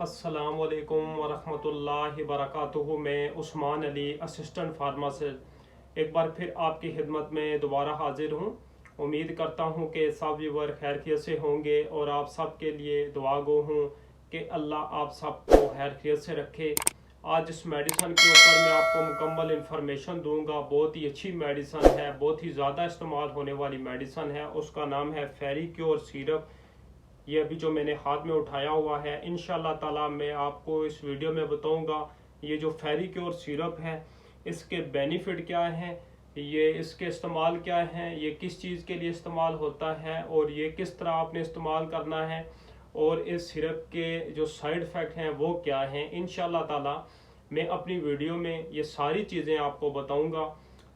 अस्सलामुअलैकुम वरहमतुल्लाहि वबरकातुहू। मैं उस्मान अली, असिस्टेंट फार्मासिस्ट, एक बार फिर आपकी खिदमत में दोबारा हाजिर हूँ। उम्मीद करता हूँ कि सब व्यूअर खैरियत से होंगे और आप सब के लिए दुआ गो हूँ कि अल्लाह आप सबको खैरियत से रखे। आज इस मेडिसन के ऊपर मैं आपको मुकम्मल इन्फॉर्मेशन दूंगा। बहुत ही अच्छी मेडिसन है, बहुत ही ज़्यादा इस्तेमाल होने वाली मेडिसन है। उसका नाम है फेरिक्योर सिरप। ये अभी जो मैंने हाथ में उठाया हुआ है, इंशाल्लाह ताला मैं आपको इस वीडियो में बताऊंगा ये जो फेरिक्योर सिरप है इसके बेनिफिट क्या हैं, ये इसके इस्तेमाल क्या हैं, ये किस चीज़ के लिए इस्तेमाल होता है और ये किस तरह आपने इस्तेमाल करना है, और इस सिरप के जो साइड इफ़ेक्ट हैं वो क्या हैं। इंशाल्लाह ताला मैं अपनी वीडियो में ये सारी चीज़ें आपको बताऊंगा।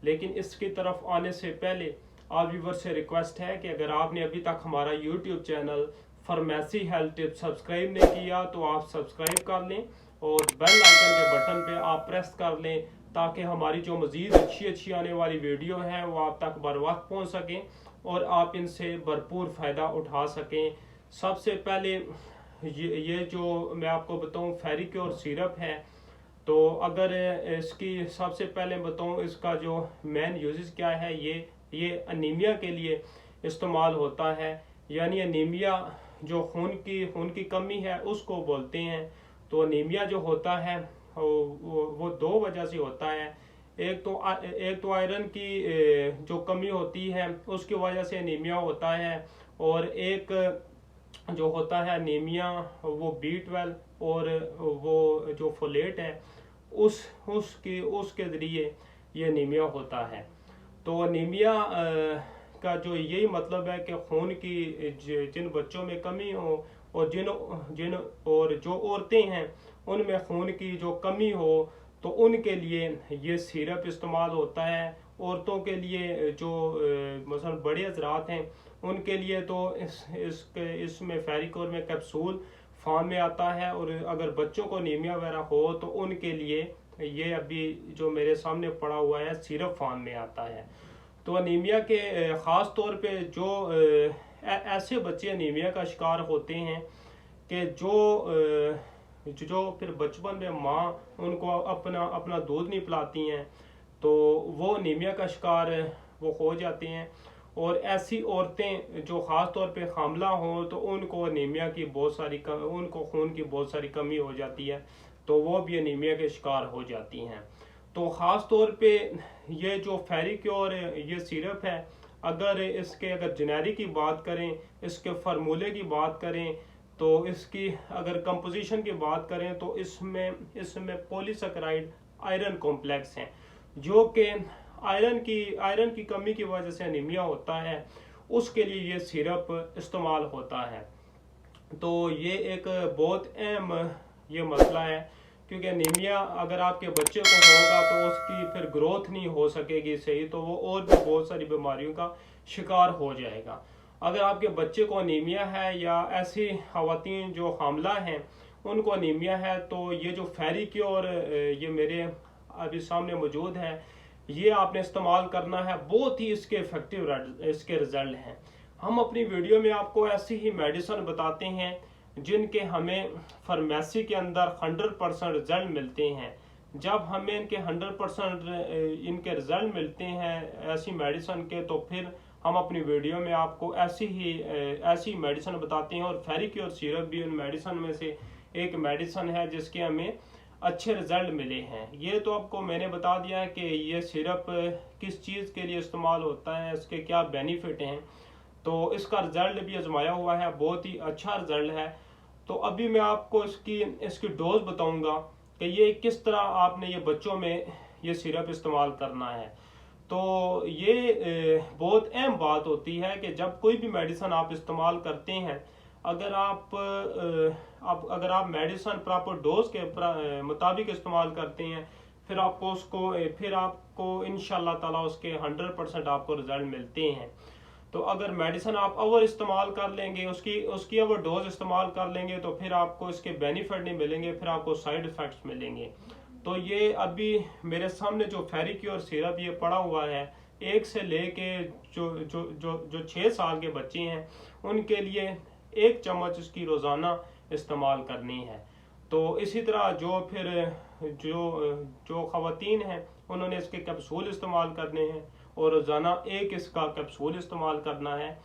लेकिन इसकी तरफ आने से पहले आप व्यूअर से रिक्वेस्ट है कि अगर आपने अभी तक हमारा YouTube channel pharmacy health tips subscribe नहीं किया तो आप सब्सक्राइब कर लें और बेल आइकन के बटन पे आप प्रेस कर लें ताकि हमारी जो मज़ीद अच्छी आने वाली वीडियो हैं वो आप तक बर वक्त पहुँच सकें और आप इनसे भरपूर फ़ायदा उठा सकें। सबसे पहले ये जो मैं आपको बताऊँ फेरिक्योर सिरप है, तो अगर इसकी सबसे पहले बताऊँ इसका जो मेन यूजेस क्या है, ये अनीमिया के लिए इस्तेमाल होता है। यानी अनीमिया जो खून की कमी है उसको बोलते हैं। तो अनीमिया जो होता है वो दो वजह से होता है। एक तो आयरन की जो कमी होती है उसकी वजह से अनीमिया होता है, और एक जो होता है अनीमिया वो B12 और वो जो फोलेट है उसके ज़रिए ये अनीमिया होता है। तो अनीमिया का जो यही मतलब है कि खून की जिन बच्चों में कमी हो और जिन और जो औरतें हैं उनमें खून की जो कमी हो तो उनके लिए ये सिरप इस्तेमाल होता है। औरतों के लिए जो मसलन बड़े हजरात हैं उनके लिए तो इसमें फेरिक्योर में कैप्सूल फॉर्म में आता है, और अगर बच्चों को अनीमिया वगैरह हो तो उनके लिए ये अभी जो मेरे सामने पड़ा हुआ है सिरप फॉर्म में आता है। तो अनीमिया के ख़ास तौर पे जो ऐसे बच्चे अनीमिया का शिकार होते हैं कि जो फिर बचपन में माँ उनको अपना दूध नहीं पिलाती हैं तो वो अनीमिया का शिकार वो हो जाते हैं। और ऐसी औरतें जो ख़ास तौर पे हामला हों तो उनको अनीमिया की उनको खून की बहुत सारी कमी हो जाती है, तो वो भी अनीमिया के शिकार हो जाती हैं। तो ख़ास तौर पे ये जो फेरिक्योर ये सिरप है, अगर जेनेरिक की बात करें, इसके फार्मूले की बात करें, तो इसकी अगर कंपोजिशन की बात करें तो इसमें पॉलीसैकेराइड आयरन कॉम्प्लेक्स हैं, जो कि आयरन की कमी की वजह से अनीमिया होता है, उसके लिए ये सिरप इस्तेमाल होता है। तो ये एक बहुत अहम ये मसला है, क्योंकि अनीमिया अगर आपके बच्चे को होगा तो उसकी फिर ग्रोथ नहीं हो सकेगी सही, तो वो और भी बहुत सारी बीमारियों का शिकार हो जाएगा। अगर आपके बच्चे को अनीमिया है या ऐसी खवातीन जो हामला हैं उनको अनीमिया है, तो ये जो फेरिक्योर ये मेरे अभी सामने मौजूद है, ये आपने इस्तेमाल करना है। बहुत ही इसके इफेक्टिव इसके रिजल्ट हैं। हम अपनी वीडियो में आपको ऐसी ही मेडिसिन बताते हैं जिनके हमें फार्मेसी के अंदर 100% रिजल्ट मिलते हैं। जब हमें इनके 100% इनके रिजल्ट मिलते हैं ऐसी मेडिसिन के, तो फिर हम अपनी वीडियो में आपको ऐसी मेडिसिन बताते हैं। और फेरिक्योर सिरप भी उन मेडिसिन में से एक मेडिसिन है जिसके हमें अच्छे रिजल्ट मिले हैं। ये तो आपको मैंने बता दिया है कि ये सिरप किस चीज़ के लिए इस्तेमाल होता है, इसके क्या बेनिफिट हैं। तो इसका रिजल्ट भी आजमाया हुआ है, बहुत ही अच्छा रिजल्ट है। तो अभी मैं आपको इसकी डोज बताऊंगा कि ये किस तरह आपने ये बच्चों में ये सिरप इस्तेमाल करना है। तो ये बहुत अहम बात होती है कि जब कोई भी मेडिसिन आप इस्तेमाल करते हैं, अगर आप मेडिसिन प्रॉपर डोज के मुताबिक इस्तेमाल करते हैं, फिर आपको इंशाल्लाह ताला उसके 100% आपको रिजल्ट मिलते हैं। तो अगर मेडिसिन आप ओवर इस्तेमाल कर लेंगे, उसकी ओवर डोज इस्तेमाल कर लेंगे, तो फिर आपको इसके बेनिफिट नहीं मिलेंगे, फिर आपको साइड इफेक्ट्स मिलेंगे। तो ये अभी मेरे सामने जो फेरिक्योर सिरप ये पड़ा हुआ है, 1 से लेके जो 6 साल के बच्चे हैं उनके लिए 1 चम्मच इसकी रोज़ाना इस्तेमाल करनी है। तो इसी तरह जो खवातीन हैं उन्होंने इसके कैप्सूल इस्तेमाल करने हैं और रोज़ाना एक इसका कैप्सूल इस्तेमाल करना है।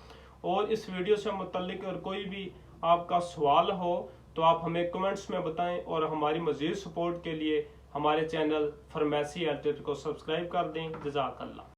और इस वीडियो से मुतल्लिक और कोई भी आपका सवाल हो तो आप हमें कमेंट्स में बताएं, और हमारी मज़ीद सपोर्ट के लिए हमारे चैनल फार्मेसी एडिटर को सब्सक्राइब कर दें। जज़ाकल्लाह।